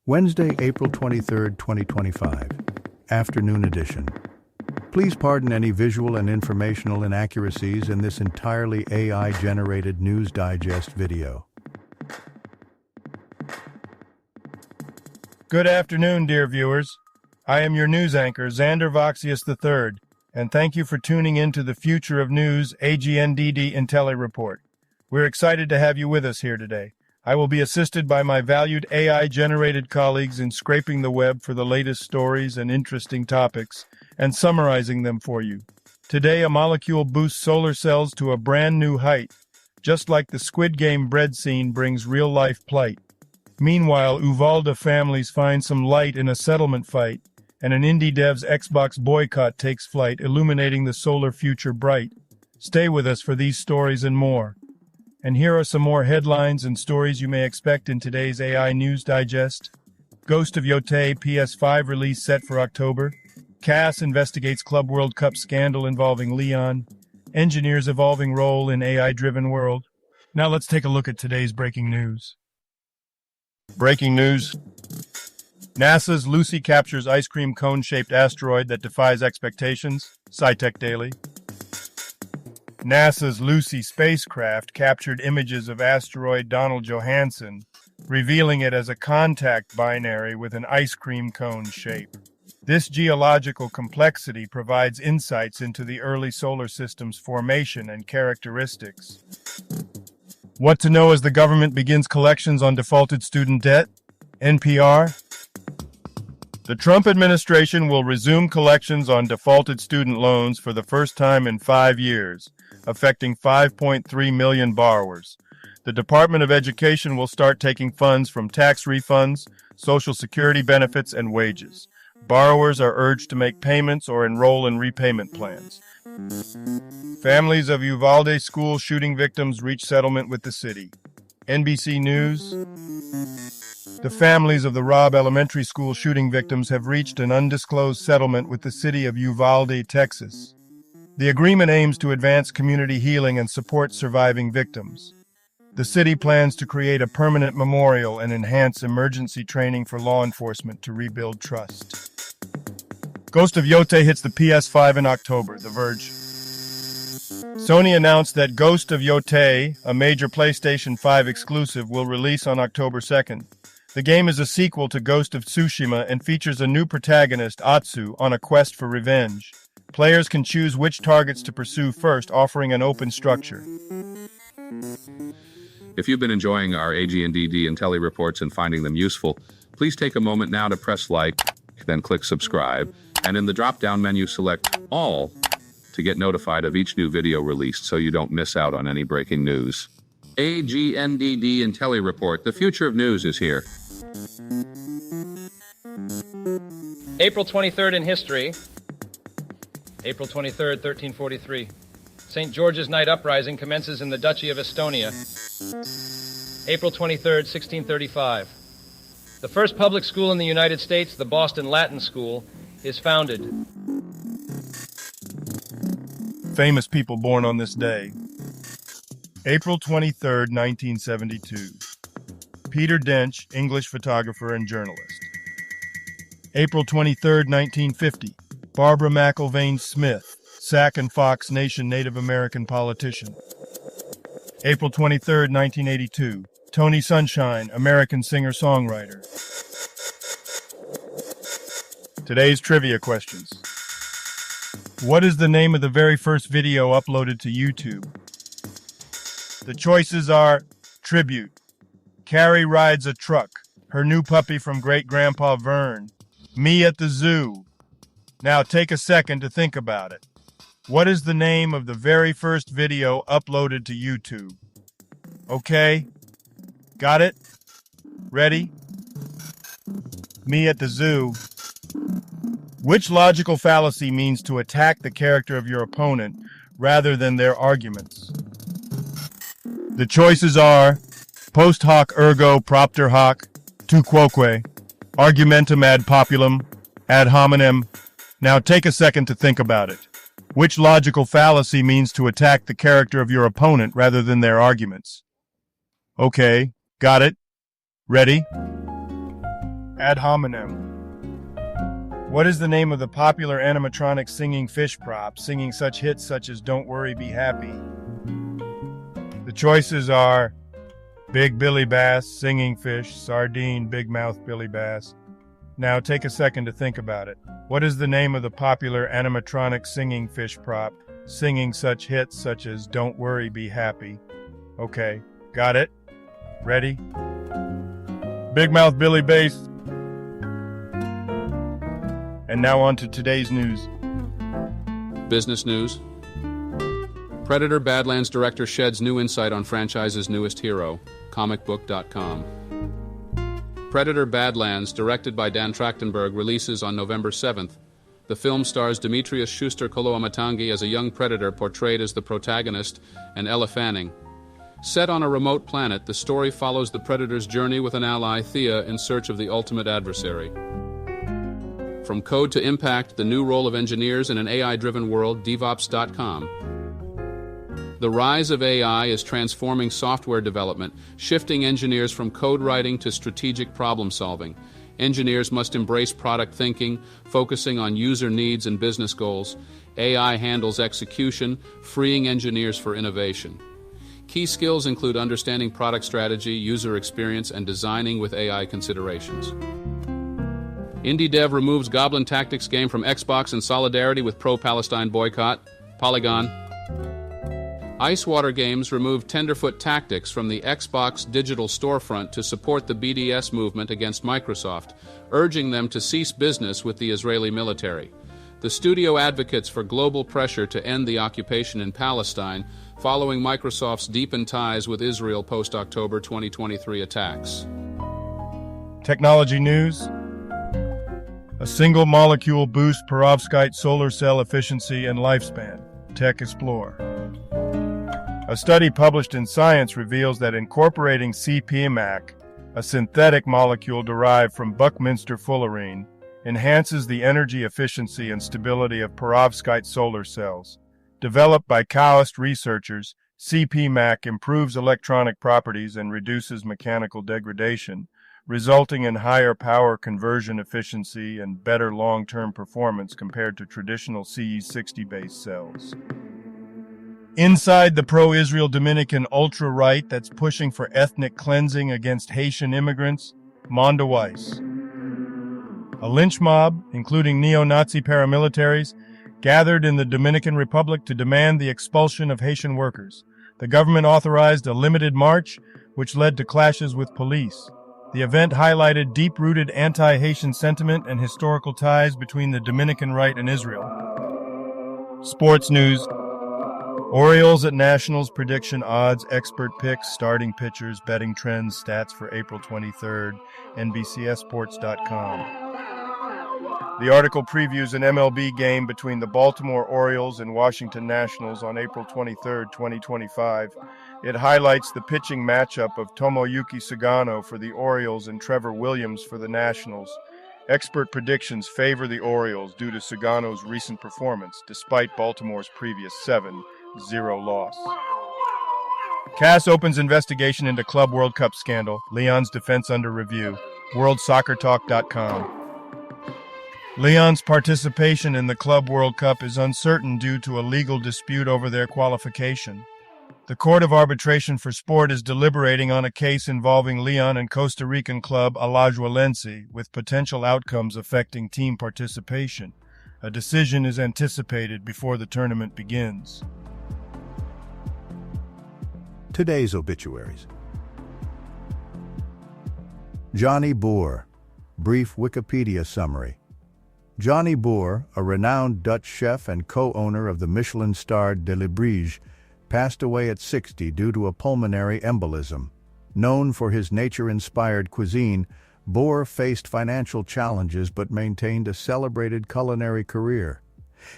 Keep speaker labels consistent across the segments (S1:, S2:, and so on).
S1: Wednesday, April 23, 2025, afternoon edition. Please pardon any visual and informational inaccuracies in this entirely AI-generated News Digest video.
S2: Good afternoon, dear viewers. I am your news anchor, Xander Voxius III, and thank you for tuning in to the Future of News AGNDD intelliReport. We're excited to have you with us here today. I will be assisted by my valued AI-generated colleagues in scraping the web for the latest stories and interesting topics, and summarizing them for you. Today, a molecule boosts solar cells to a brand new height, just like the Squid Game bread scene brings real-life plight. Meanwhile, Uvalde families find some light in a settlement fight, and an indie dev's Xbox boycott takes flight, illuminating the solar future bright. Stay with us for these stories and more. And here are some more headlines and stories you may expect in today's AI News Digest. Ghost of Yotei PS5 release set for October. CAS investigates Club World Cup scandal involving Leon. Engineers' evolving role in AI-driven world. Now let's take a look at today's breaking news. Breaking news. NASA's Lucy captures ice cream cone-shaped asteroid that defies expectations. SciTech Daily. NASA's Lucy spacecraft captured images of asteroid Donald Johanson, revealing it as a contact binary with an ice cream cone shape. This geological complexity provides insights into the early solar system's formation and characteristics. What to know as the government begins collections on defaulted student debt? NPR. The Trump administration will resume collections on defaulted student loans for the first time in 5 years, affecting 5.3 million borrowers. The Department of Education will start taking funds from tax refunds, Social Security benefits, and wages. Borrowers are urged to make payments or enroll in repayment plans. Families of Uvalde school shooting victims reach settlement with the city. NBC News. The families of the Robb Elementary School shooting victims have reached an undisclosed settlement with the city of Uvalde, Texas. The agreement aims to advance community healing and support surviving victims. The city plans to create a permanent memorial and enhance emergency training for law enforcement to rebuild trust. Ghost of Yotei hits the PS5 in October, The Verge. Sony announced that Ghost of Yotei, a major PlayStation 5 exclusive, will release on October 2nd. The game is a sequel to Ghost of Tsushima and features a new protagonist, Atsu, on a quest for revenge. Players can choose which targets to pursue first, offering an open structure.
S3: If you've been enjoying our AGNDD intelliReports and finding them useful, please take a moment now to press like, then click subscribe, and in the drop-down menu select All to get notified of each new video released so you don't miss out on any breaking news. AGNDD intelliReport, the future of news is here.
S4: April 23rd in history. April 23rd, 1343. St. George's Night Uprising commences in the Duchy of Estonia. April 23rd, 1635. The first public school in the United States, the Boston Latin School, is founded.
S2: Famous people born on this day. April 23rd, 1972. Peter Dench, English photographer and journalist. April 23rd, 1950. Barbara McIlvaine Smith, Sac and Fox Nation Native American politician. April 23rd, 1982. Tony Sunshine, American singer-songwriter. Today's trivia questions. What is the name of the very first video uploaded to YouTube? The choices are Tribute, Carrie Rides a Truck, Her New Puppy from Great-Grandpa Vern, Me at the Zoo. Now take a second to think about it. What is the name of the very first video uploaded to YouTube? Okay? Got it? Ready? Me at the Zoo. Which logical fallacy means to attack the character of your opponent rather than their arguments? The choices are post hoc ergo propter hoc, tu quoque, argumentum ad populum, ad hominem. Now take a second to think about it. Which logical fallacy means to attack the character of your opponent rather than their arguments? Okay, got it? Ready? Ad hominem. What is the name of the popular animatronic singing fish prop, singing such hits such as Don't Worry, Be Happy? The choices are Big Billy Bass, Singing Fish, Sardine, Big Mouth Billy Bass. Now take a second to think about it. What is the name of the popular animatronic singing fish prop, singing such hits such as Don't Worry, Be Happy? Okay, got it? Ready? Big Mouth Billy Bass. And now on to today's news.
S5: Business news. Predator Badlands director sheds new insight on franchise's newest hero, comicbook.com. Predator Badlands, directed by Dan Trachtenberg, releases on November 7th. The film stars Demetrius Schuster-Koloamatangi as a young predator portrayed as the protagonist and Ella Fanning. Set on a remote planet, the story follows the Predator's journey with an ally, Thea, in search of the ultimate adversary. From code to impact, the new role of engineers in an AI-driven world, DevOps.com. The rise of AI is transforming software development, shifting engineers from code writing to strategic problem solving. Engineers must embrace product thinking, focusing on user needs and business goals. AI handles execution, freeing engineers for innovation. Key skills include understanding product strategy, user experience, and designing with AI considerations. Indie Dev removes Goblin Tactics game from Xbox in solidarity with pro-Palestine boycott. Polygon. Icewater Games removed Tenderfoot Tactics from the Xbox digital storefront to support the BDS movement against Microsoft, urging them to cease business with the Israeli military. The studio advocates for global pressure to end the occupation in Palestine following Microsoft's deepened ties with Israel post-October 2023 attacks.
S2: Technology news. A single molecule boosts perovskite solar cell efficiency and lifespan. Tech Explorer. A study published in Science reveals that incorporating CPMAC, a synthetic molecule derived from Buckminster fullerene, enhances the energy efficiency and stability of perovskite solar cells. Developed by Kaoist researchers, CPMAC improves electronic properties and reduces mechanical degradation, resulting in higher power conversion efficiency and better long-term performance compared to traditional CE60-based cells. Inside the pro-Israel Dominican ultra-right that's pushing for ethnic cleansing against Haitian immigrants, Monda Weiss. A lynch mob, including neo-Nazi paramilitaries, gathered in the Dominican Republic to demand the expulsion of Haitian workers. The government authorized a limited march, which led to clashes with police. The event highlighted deep-rooted anti-Haitian sentiment and historical ties between the Dominican right and Israel. Sports news. Orioles at Nationals prediction odds, expert picks, starting pitchers, betting trends, stats for April 23rd, NBCSports.com. The article previews an MLB game between the Baltimore Orioles and Washington Nationals on April 23, 2025. It highlights the pitching matchup of Tomoyuki Sugano for the Orioles and Trevor Williams for the Nationals. Expert predictions favor the Orioles due to Sugano's recent performance, despite Baltimore's previous 7-0 loss. CAS opens investigation into Club World Cup scandal. Leon's defense under review. WorldSoccerTalk.com. Leon's participation in the Club World Cup is uncertain due to a legal dispute over their qualification. The Court of Arbitration for Sport is deliberating on a case involving Leon and Costa Rican club Alajuelense, with potential outcomes affecting team participation. A decision is anticipated before the tournament begins.
S1: Today's obituaries. Johnny Boer. Brief Wikipedia summary. Johnny Boer, a renowned Dutch chef and co-owner of the Michelin-starred De Librige, passed away at 60 due to a pulmonary embolism. Known for his nature-inspired cuisine, Boer faced financial challenges but maintained a celebrated culinary career.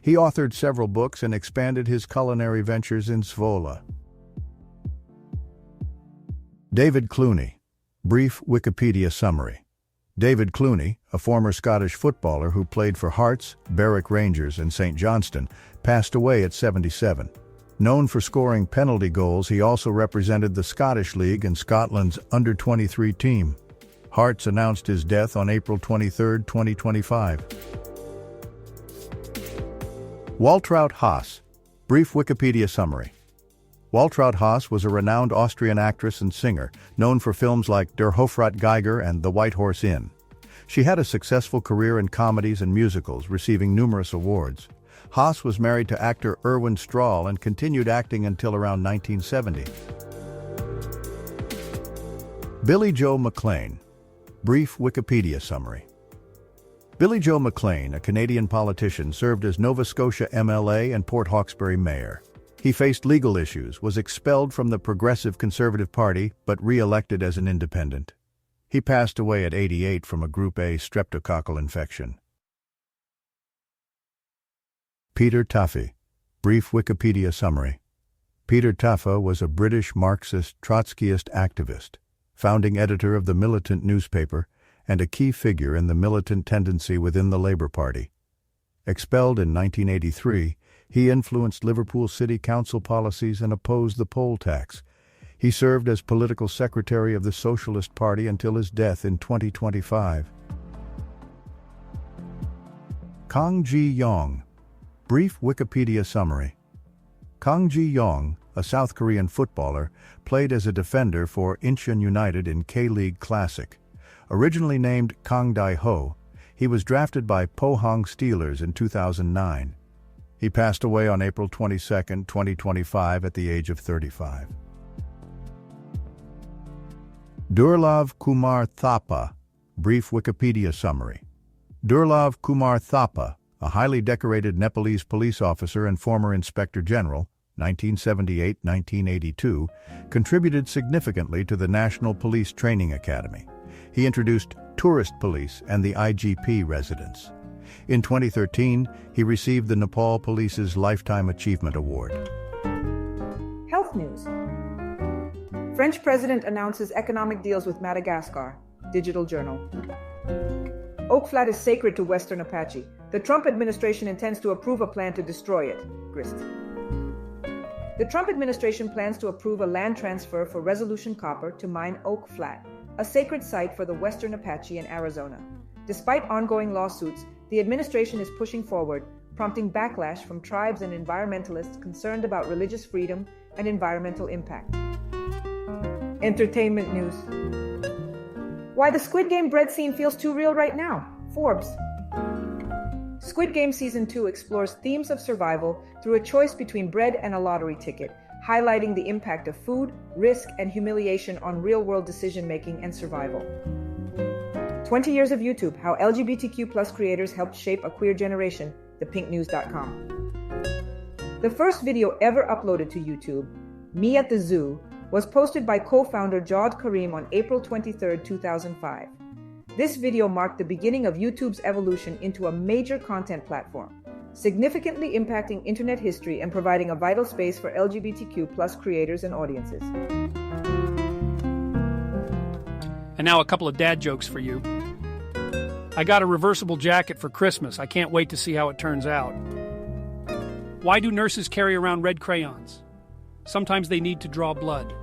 S1: He authored several books and expanded his culinary ventures in Zwolle. David Clooney. Brief Wikipedia summary. David Clooney, a former Scottish footballer who played for Hearts, Berwick Rangers, and St Johnstone, passed away at 77. Known for scoring penalty goals, he also represented the Scottish League and Scotland's under-23 team. Hartz announced his death on April 23, 2025. Waltraud Haas. Brief Wikipedia summary. Waltraud Haas was a renowned Austrian actress and singer, known for films like Der Hofrat Geiger and The White Horse Inn. She had a successful career in comedies and musicals, receiving numerous awards. Haas was married to actor Erwin Strahl and continued acting until around 1970. Billy Joe McLean. Brief Wikipedia summary. Billy Joe McLean, a Canadian politician, served as Nova Scotia MLA and Port Hawkesbury mayor. He faced legal issues, was expelled from the Progressive Conservative Party, but re-elected as an independent. He passed away at 88 from a Group A streptococcal infection. Peter Taffy. Brief Wikipedia summary. Peter Taaffe was a British Marxist Trotskyist activist, founding editor of the Militant newspaper, and a key figure in the militant tendency within the Labour Party. Expelled in 1983, he influenced Liverpool City Council policies and opposed the poll tax. He served as political secretary of the Socialist Party until his death in 2025. Kang Ji-yong. Brief Wikipedia summary. Kang Ji-yong, a South Korean footballer, played as a defender for Incheon United in K-League Classic. Originally named Kang Dae-ho, he was drafted by Pohang Steelers in 2009. He passed away on April 22, 2025 at the age of 35. Durlav Kumar Thapa. Brief Wikipedia summary. Durlav Kumar Thapa, a highly decorated Nepalese police officer and former Inspector General, 1978-1982, contributed significantly to the National Police Training Academy. He introduced tourist police and the IGP residence. In 2013, he received the Nepal Police's Lifetime Achievement Award.
S6: Health news. French president announces economic deals with Madagascar. Digital Journal. Oak Flat is sacred to Western Apache. The Trump administration intends to approve a plan to destroy it. Grist. The Trump administration plans to approve a land transfer for Resolution Copper to mine Oak Flat, a sacred site for the Western Apache in Arizona. Despite ongoing lawsuits, the administration is pushing forward, prompting backlash from tribes and environmentalists concerned about religious freedom and environmental impact. Entertainment news. Why the Squid Game bread scene feels too real right now. Forbes. Squid Game Season 2 explores themes of survival through a choice between bread and a lottery ticket, highlighting the impact of food, risk, and humiliation on real-world decision-making and survival. 20 years of YouTube, how LGBTQ+ creators helped shape a queer generation, thepinknews.com. The first video ever uploaded to YouTube, Me at the Zoo, was posted by co-founder Jawed Karim on April 23, 2005. This video marked the beginning of YouTube's evolution into a major content platform, significantly impacting internet history and providing a vital space for LGBTQ+ creators and audiences.
S7: And now a couple of dad jokes for you. I got a reversible jacket for Christmas. I can't wait to see how it turns out. Why do nurses carry around red crayons? Sometimes they need to draw blood.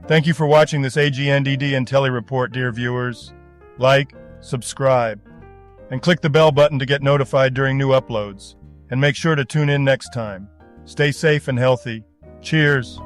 S2: Thank you for watching this AGNDD intelliReport, dear viewers. Like, subscribe, and click the bell button to get notified during new uploads. And make sure to tune in next time. Stay safe and healthy. Cheers.